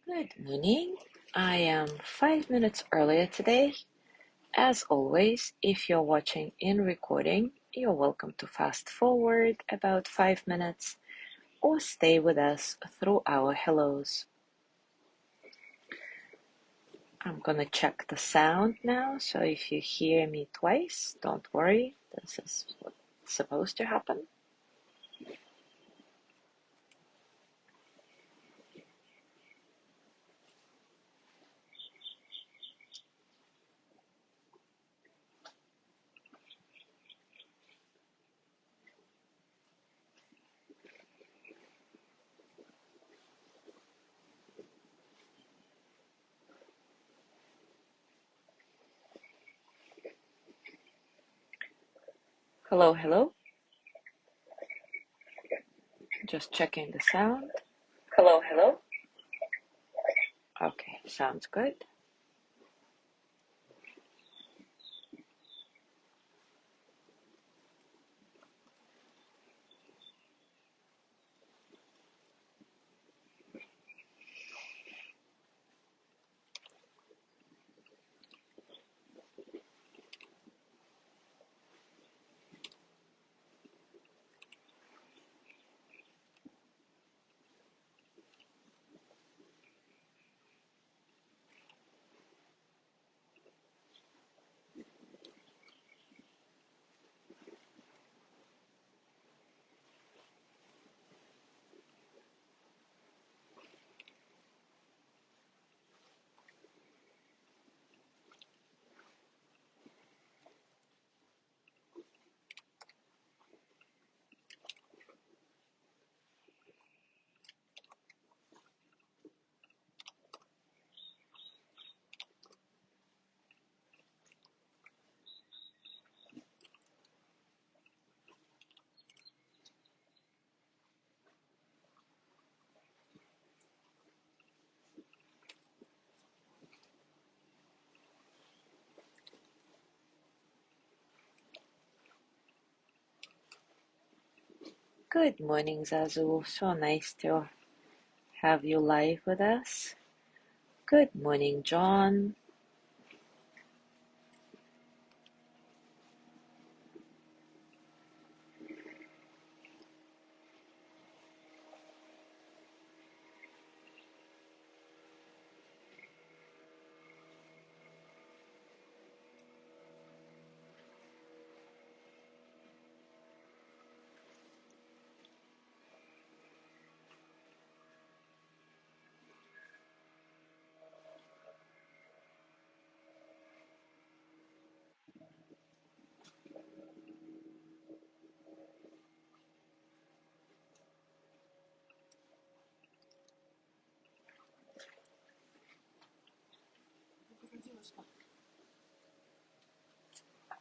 Good morning. I am 5 minutes earlier today. As always, if you're watching in recording, you're welcome to fast forward about 5 minutes or stay with us through our hellos. I'm gonna check the sound now, so if you hear me twice, don't worry, this is what's supposed to happen. Hello, hello. Just checking the sound. Hello, hello. Okay, sounds good. Good morning, Zazu. So nice to have you live with us. Good morning, John.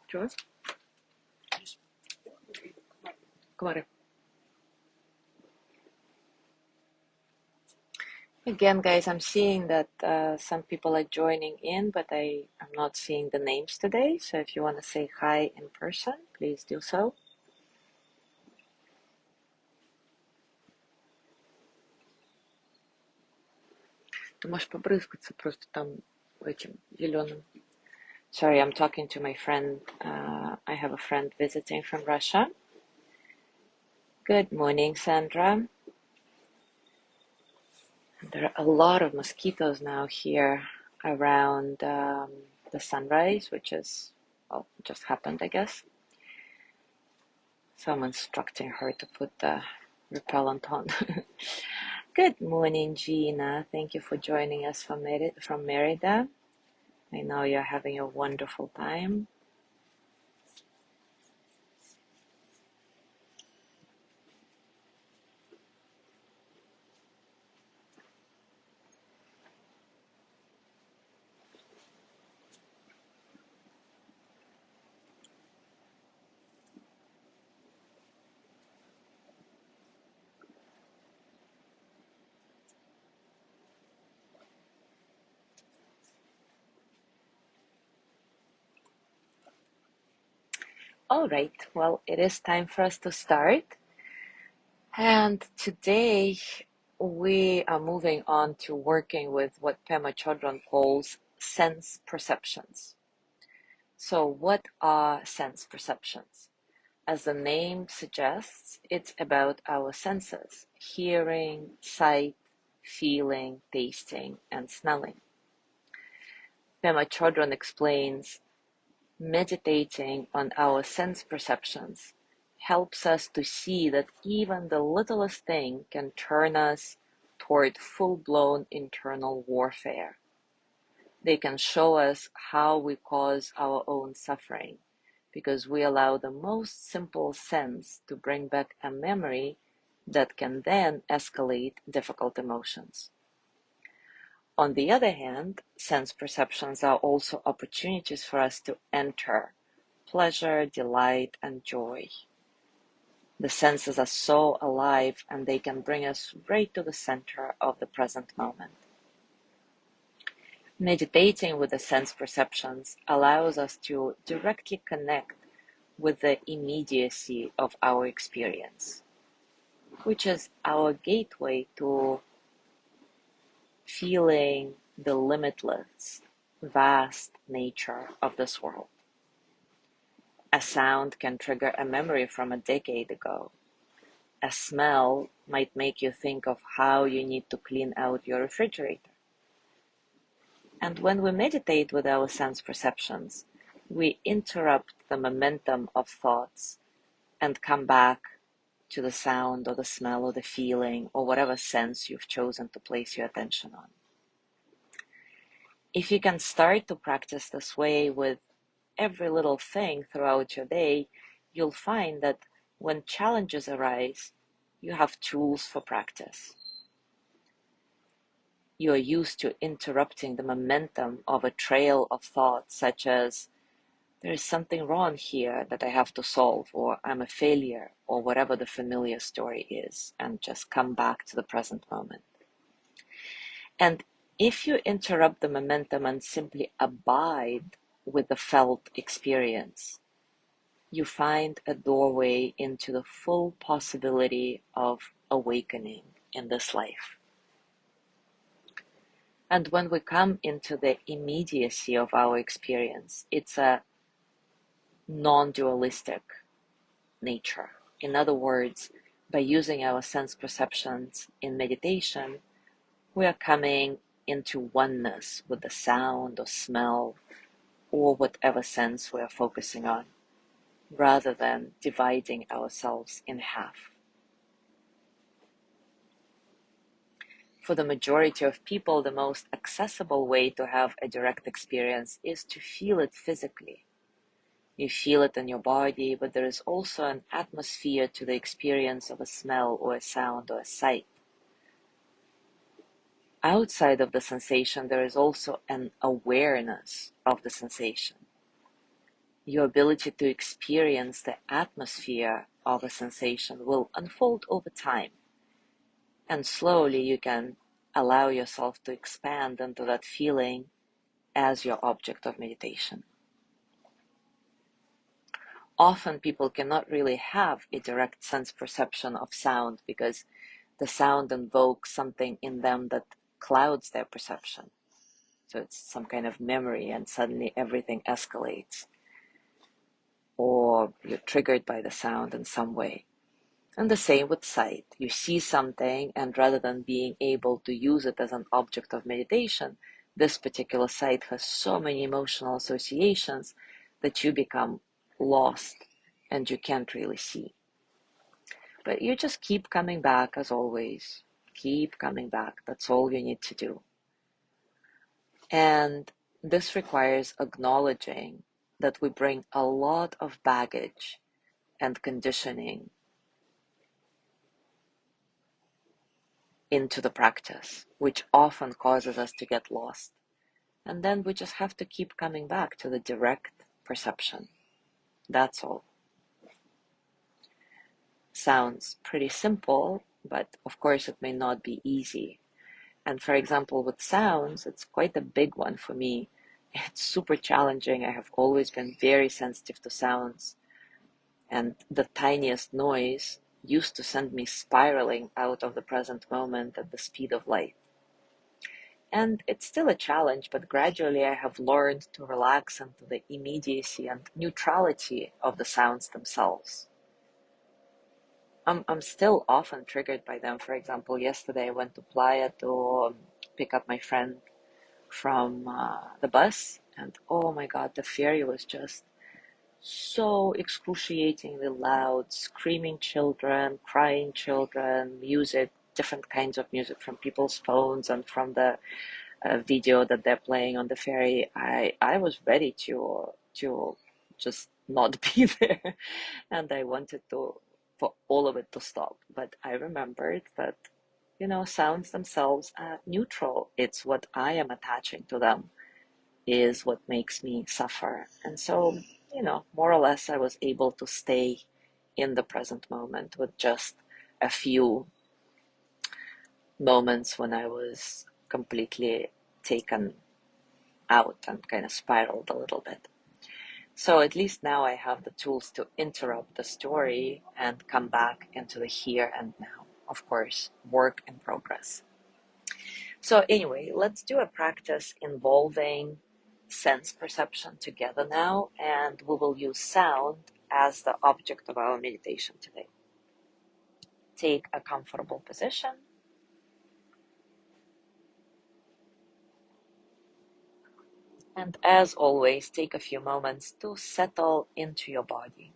George? Говори. Again, guys, I'm seeing that some people are joining in, but I'm not seeing the names today. So if you want to say hi in person, please do so. Ты можешь побрызгаться просто там этим зеленым. Sorry, I'm talking to my friend. I have a friend visiting from Russia. Good morning, Sandra. There are a lot of mosquitoes now here around the sunrise, which is, well, just happened, I guess. So I'm instructing her to put the repellent on. Good morning, Gina. Thank you for joining us from Merida. I know you're having a wonderful time. All right, well, it is time for us to start. And today we are moving on to working with what Pema Chodron calls sense perceptions. So, what are sense perceptions? As the name suggests, it's about our senses: hearing, sight, feeling, tasting, and smelling. Pema Chodron explains meditating on our sense perceptions helps us to see that even the littlest thing can turn us toward full-blown internal warfare. They can show us how we cause our own suffering because we allow the most simple sense to bring back a memory that can then escalate difficult emotions. On the other hand, sense perceptions are also opportunities for us to enter pleasure, delight, and joy. The senses are so alive and they can bring us right to the center of the present moment. Meditating with the sense perceptions allows us to directly connect with the immediacy of our experience, which is our gateway to feeling the limitless, vast nature of this world. A sound can trigger a memory from a decade ago. A smell might make you think of how you need to clean out your refrigerator. And when we meditate with our sense perceptions, we interrupt the momentum of thoughts and come back to the sound or the smell or the feeling or whatever sense you've chosen to place your attention on. If you can start to practice this way with every little thing throughout your day, you'll find that when challenges arise, you have tools for practice. You are used to interrupting the momentum of a trail of thoughts, such as, there is something wrong here that I have to solve, or I'm a failure, or whatever the familiar story is, and just come back to the present moment. And if you interrupt the momentum and simply abide with the felt experience, you find a doorway into the full possibility of awakening in this life. And when we come into the immediacy of our experience, it's a non-dualistic nature. In other words, by using our sense perceptions in meditation, we are coming into oneness with the sound or smell or whatever sense we are focusing on, rather than dividing ourselves in half. For the majority of people, the most accessible way to have a direct experience is to feel it physically. You feel it in your body, but there is also an atmosphere to the experience of a smell or a sound or a sight. Outside of the sensation, there is also an awareness of the sensation. Your ability to experience the atmosphere of a sensation will unfold over time. And slowly you can allow yourself to expand into that feeling as your object of meditation. Often people cannot really have a direct sense perception of sound because the sound invokes something in them that clouds their perception. So it's some kind of memory and suddenly everything escalates. Or you're triggered by the sound in some way. And the same with sight. You see something, and rather than being able to use it as an object of meditation, this particular sight has so many emotional associations that you become lost and you can't really see. But you just keep coming back as always. Keep coming back. That's all you need to do. And this requires acknowledging that we bring a lot of baggage and conditioning into the practice, which often causes us to get lost. And then we just have to keep coming back to the direct perception. That's all. Sounds pretty simple, but of course it may not be easy. And for example, with sounds, it's quite a big one for me. It's super challenging. I have always been very sensitive to sounds. And the tiniest noise used to send me spiraling out of the present moment at the speed of light. And it's still a challenge, but gradually I have learned to relax into the immediacy and neutrality of the sounds themselves. I'm still often triggered by them. For example, yesterday I went to Playa to pick up my friend from the bus, and oh my God, the ferry was just so excruciatingly loud, screaming children, crying children, music, different kinds of music from people's phones and from the video that they're playing on the ferry. I was ready to just not be there, and I wanted to for all of it to stop. But I remembered that sounds themselves are neutral. It's what I am attaching to them is what makes me suffer. And so, more or less, I was able to stay in the present moment with just a few moments when I was completely taken out and kind of spiraled a little bit. So at least now I have the tools to interrupt the story and come back into the here and now. Of course, work in progress. So anyway, let's do a practice involving sense perception together now, and we will use sound as the object of our meditation today. Take a comfortable position. And as always, take a few moments to settle into your body.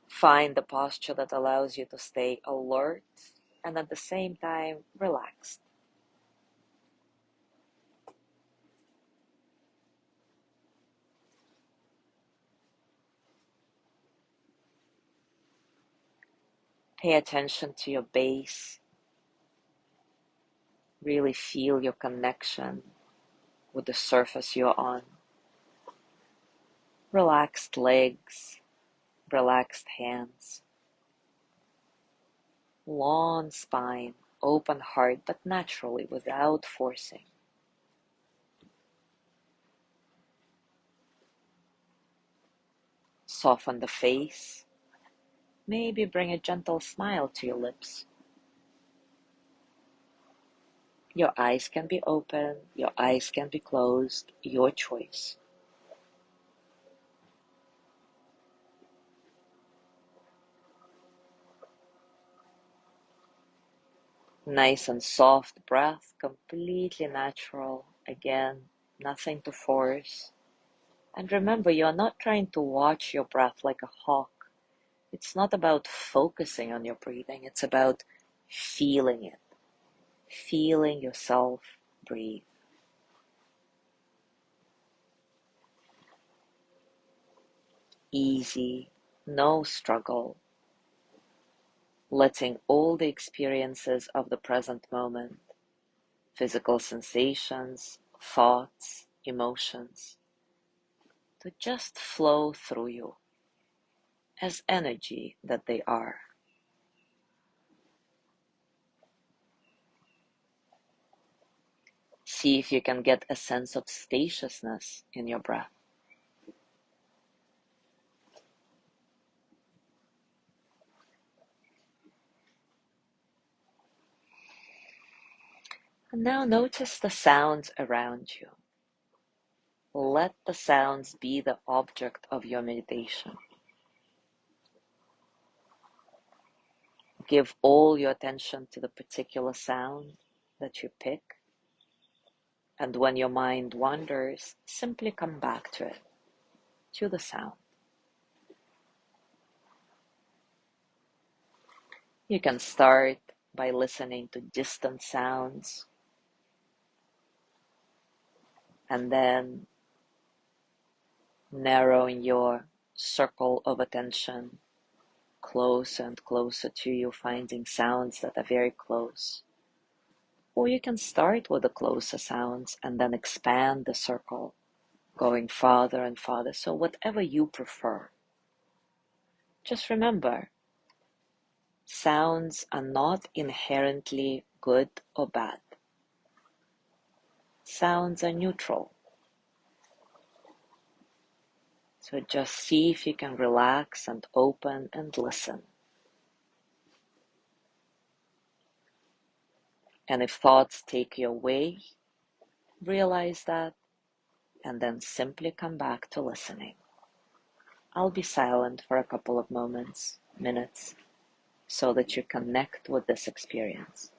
Find the posture that allows you to stay alert and at the same time relaxed. Pay attention to your base. Really feel your connection with the surface you're on. Relaxed legs, relaxed hands, long spine, open heart, but naturally without forcing. Soften the face. Maybe bring a gentle smile to your lips. Your eyes can be open, your eyes can be closed, your choice. Nice and soft breath, completely natural. Again, nothing to force. And remember, you're not trying to watch your breath like a hawk. It's not about focusing on your breathing, it's about feeling it, feeling yourself breathe. Easy, no struggle, letting all the experiences of the present moment, physical sensations, thoughts, emotions, to just flow through you as energy that they are. See if you can get a sense of spaciousness in your breath. And now notice the sounds around you. Let the sounds be the object of your meditation. Give all your attention to the particular sound that you pick. And when your mind wanders, simply come back to it, to the sound. You can start by listening to distant sounds and then narrowing your circle of attention closer and closer to you, finding sounds that are very close. Or you can start with the closer sounds and then expand the circle, going farther and farther. So whatever you prefer. Just remember, sounds are not inherently good or bad. Sounds are neutral. So just see if you can relax and open and listen. And if thoughts take you away, realize that, and then simply come back to listening. I'll be silent for a couple of minutes, so that you connect with this experience.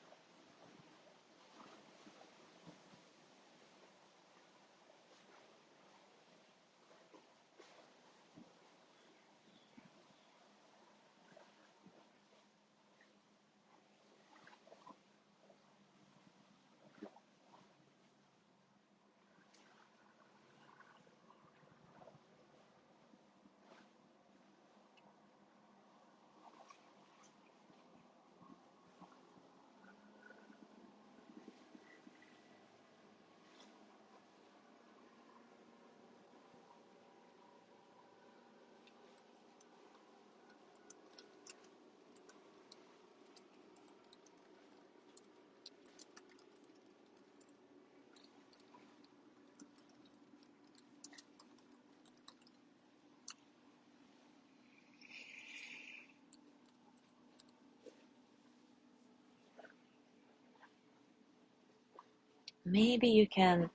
Maybe you can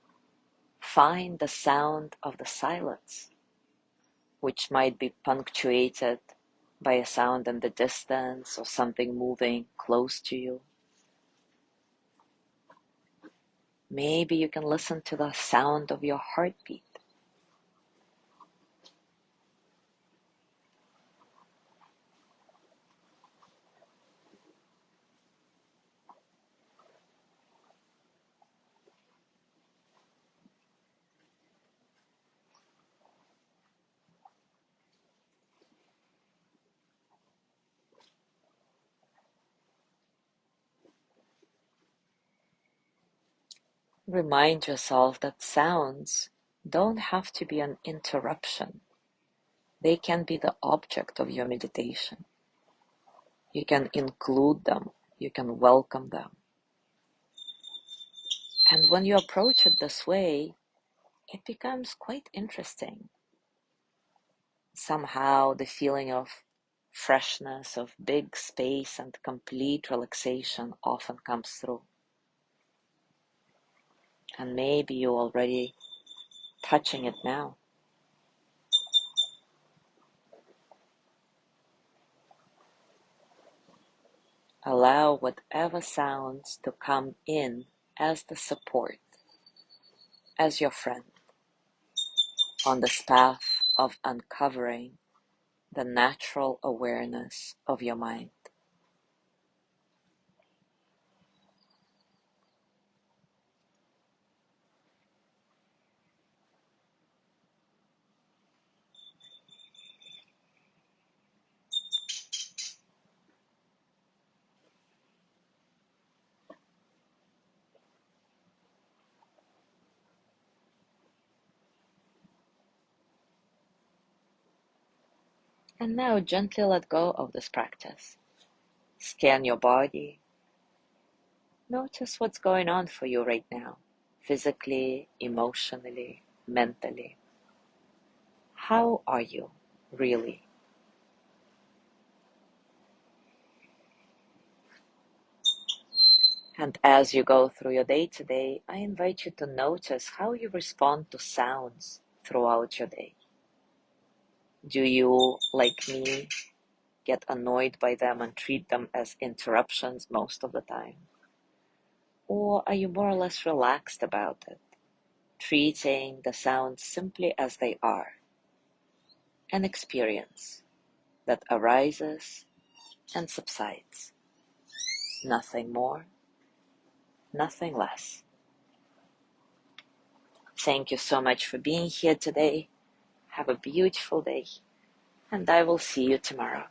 find the sound of the silence, which might be punctuated by a sound in the distance or something moving close to you. Maybe you can listen to the sound of your heartbeat. Remind yourself that sounds don't have to be an interruption. They can be the object of your meditation. You can include them, you can welcome them. And when you approach it this way, it becomes quite interesting. Somehow the feeling of freshness, of big space and complete relaxation often comes through. And maybe you're already touching it now. Allow whatever sounds to come in as the support, as your friend, on this path of uncovering the natural awareness of your mind. And now gently let go of this practice. Scan your body. Notice what's going on for you right now, physically, emotionally, mentally. How are you, really? And as you go through your day today, I invite you to notice how you respond to sounds throughout your day. Do you, like me, get annoyed by them and treat them as interruptions most of the time? Or are you more or less relaxed about it, treating the sounds simply as they are, an experience that arises and subsides? Nothing more, nothing less. Thank you so much for being here today. Have a beautiful day, and I will see you tomorrow.